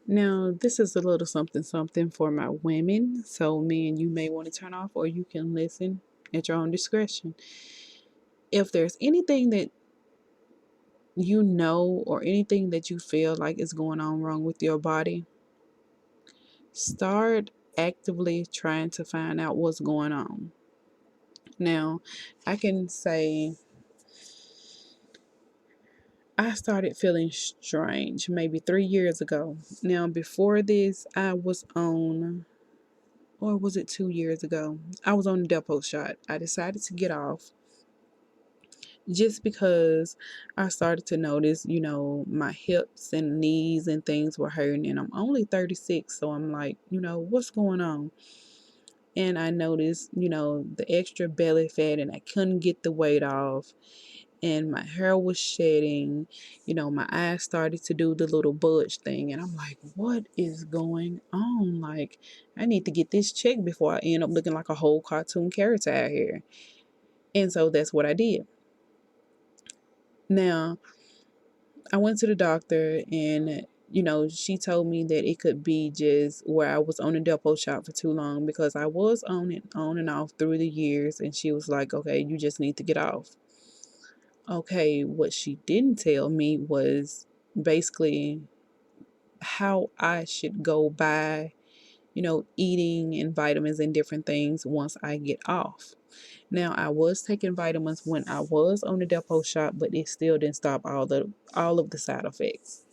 Now, this is a little something something for my women, so men, you may want to turn off or you can listen at your own discretion. If there's anything that you know or anything that you feel like is going on wrong with your body, start actively trying to find out what's going on. Now, I can say I started feeling strange maybe 3 years ago. Now, before this, I was on, or was it 2 years ago? I was on a depot shot. I decided to get off just because I started to notice, my hips and knees and things were hurting. And I'm only 36, so I'm like, what's going on? And I noticed, the extra belly fat, and I couldn't get the weight off. And my hair was shedding, my eyes started to do the little budge thing. And I'm like, what is going on? Like, I need to get this checked before I end up looking like a whole cartoon character out here. And so that's what I did. Now, I went to the doctor and she told me that it could be just where I was on a depot shot for too long, because I was on it on and off through the years, and she was like, okay, you just need to get off. Okay, what she didn't tell me was basically how I should go by, eating and vitamins and different things once I get off. Now, I was taking vitamins when I was on the depot shot, but it still didn't stop all of the side effects.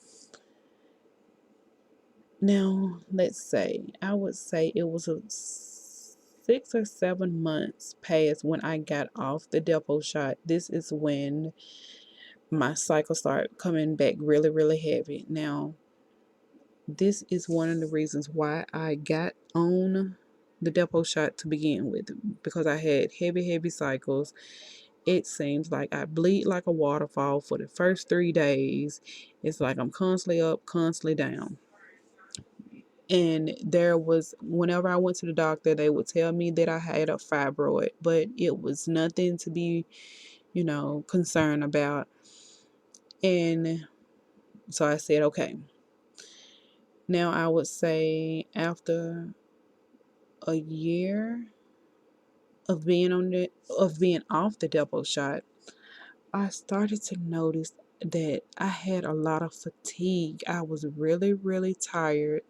Now, let's say, I would say it was a 6 or 7 months past when I got off the depot shot. This is when my cycle started coming back really, really heavy. Now, this is one of the reasons why I got on the depot shot to begin with, because I had heavy, heavy cycles. It seems like I bleed like a waterfall for the first 3 days. It's like I'm constantly up, constantly down. And there was, whenever I went to the doctor, they would tell me that I had a fibroid, but it was nothing to be, concerned about. And so I said, okay. Now I would say after a year of being off the depot shot, I started to notice that I had a lot of fatigue. I was really, really tired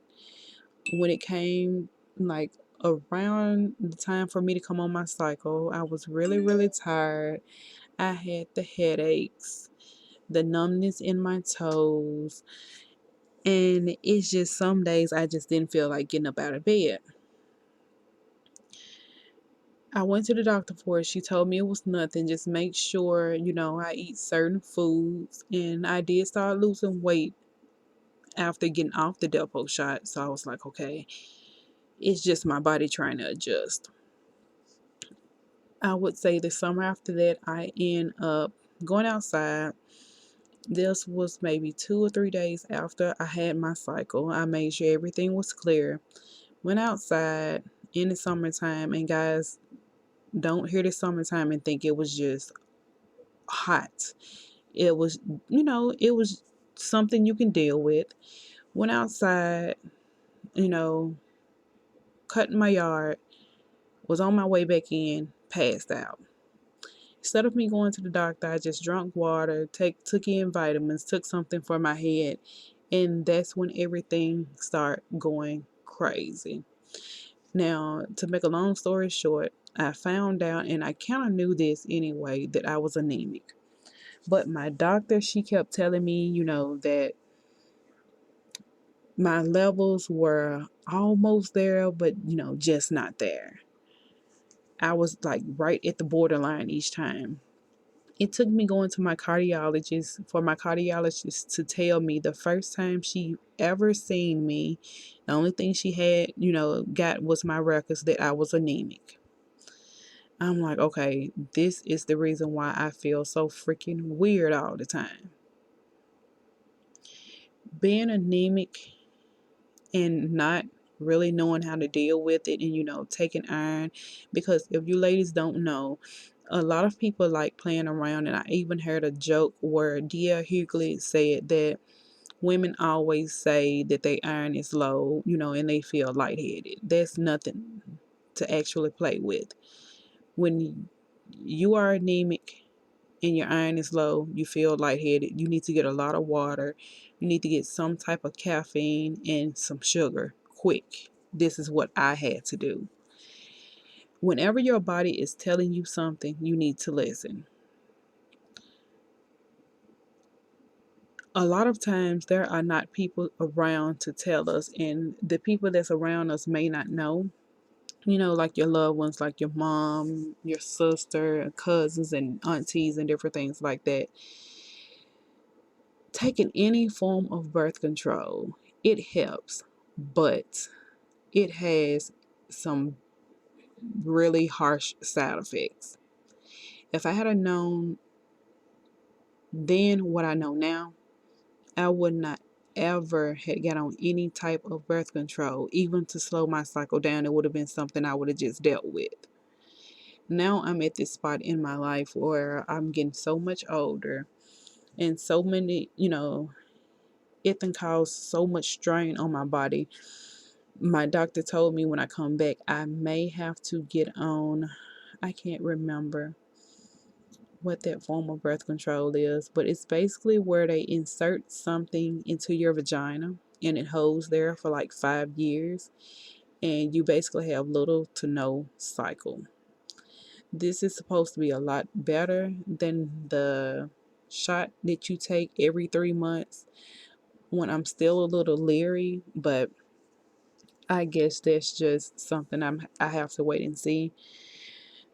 when it came, like, around the time for me to come on my cycle. I was really, really tired. I had the headaches, the numbness in my toes, and it's just some days I just didn't feel like getting up out of bed. I went to the doctor for it. She told me it was nothing. Just make sure, I eat certain foods. And I did start losing weight after getting off the depot shot. So I was like, okay, it's just my body trying to adjust. I would say the summer after that, I end up going outside. This was maybe 2 or 3 days after I had my cycle. I made sure everything was clear. Went outside in the summertime, and guys, don't hear the summertime and think it was just hot. It was, it was something you can deal with. Went outside, you know, cutting my yard, was on my way back in, passed out. Instead of me going to the doctor, I just drank water, took in vitamins, took something for my head, and that's when everything started going crazy. Now, to make a long story short, I found out, and I kind of knew this anyway, that I was anemic. But my doctor, she kept telling me, that my levels were almost there, but, just not there. I was like right at the borderline each time. It took me going to my cardiologist for my cardiologist to tell me the first time she ever seen me, the only thing she had, got was my records that I was anemic. I'm like, okay, this is the reason why I feel so freaking weird all the time. Being anemic and not really knowing how to deal with it, and taking iron, because if you ladies don't know, a lot of people like playing around, and I even heard a joke where Dia Hughley said that Women always say that their iron is low, and they feel lightheaded. That's nothing to actually play with. When you are anemic and your iron is low, you feel lightheaded, you need to get a lot of water. You need to get some type of caffeine and some sugar quick. This is what I had to do. Whenever your body is telling you something, you need to listen. A lot of times there are not people around to tell us, and the people that's around us may not know. Like your loved ones, like your mom, your sister, cousins, and aunties, and different things like that. Taking any form of birth control, it helps, but it has some really harsh side effects. If I had known then what I know now, I would not ever had got on any type of birth control. Even to slow my cycle down, it would have been something I would have just dealt with. Now I'm at this spot in my life where I'm getting so much older, and so many, it can cause so much strain on my body. My doctor told me when I come back, I may have to get on, I can't remember what that form of birth control is, but it's basically where they insert something into your vagina and it holds there for like 5 years, and you basically have little to no cycle. This is supposed to be a lot better than the shot that you take every 3 months. When I'm still a little leery, but I guess that's just something I have to wait and see.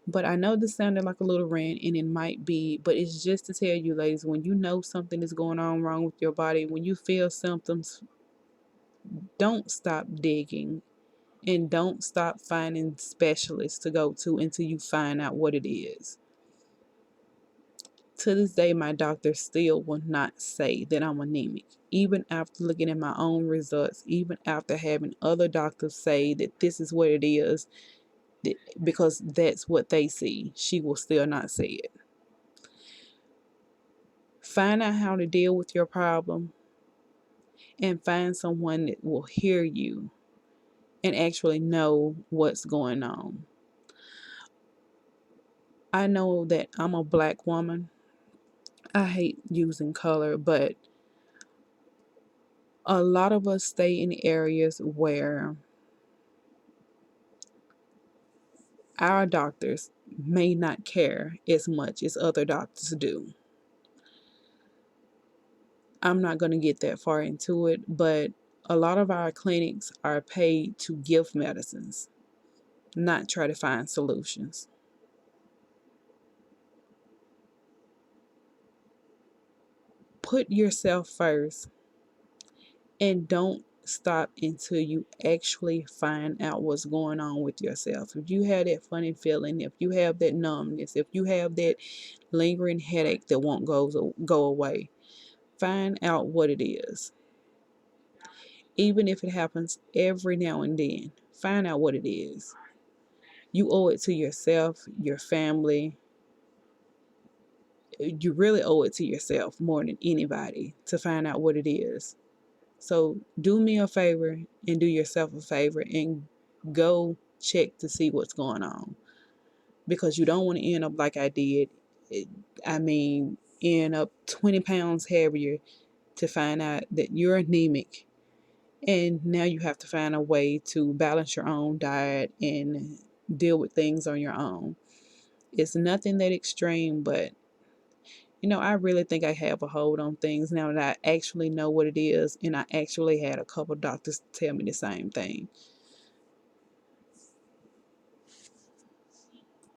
But I know this sounded like a little rant, and it might be, but it's just to tell you, ladies, when you know something is going on wrong with your body, when you feel symptoms, don't stop digging and don't stop finding specialists to go to until you find out what it is. To this day, my doctor still will not say that I'm anemic. Even after looking at my own results, even after having other doctors say that this is what it is, because that's what they see, she will still not say it. Find out how to deal with your problem and find someone that will hear you and actually know what's going on. I know that I'm a black woman. I hate using color, but a lot of us stay in areas where our doctors may not care as much as other doctors do. I'm not going to get that far into it, but a lot of our clinics are paid to give medicines, not try to find solutions. Put yourself first and don't stop until you actually find out what's going on with yourself. If you have that funny feeling, if you have that numbness, if you have that lingering headache that won't go away, find out what it is. Even if it happens every now and then, find out what it is. You owe it to yourself, your family. You really owe it to yourself more than anybody to find out what it is. So do me a favor and do yourself a favor and go check to see what's going on, because you don't want to end up like I did. I mean, end up 20 pounds heavier to find out that you're anemic, and now you have to find a way to balance your own diet and deal with things on your own. It's nothing that extreme, but I really think I have a hold on things now that I actually know what it is, and I actually had a couple doctors tell me the same thing.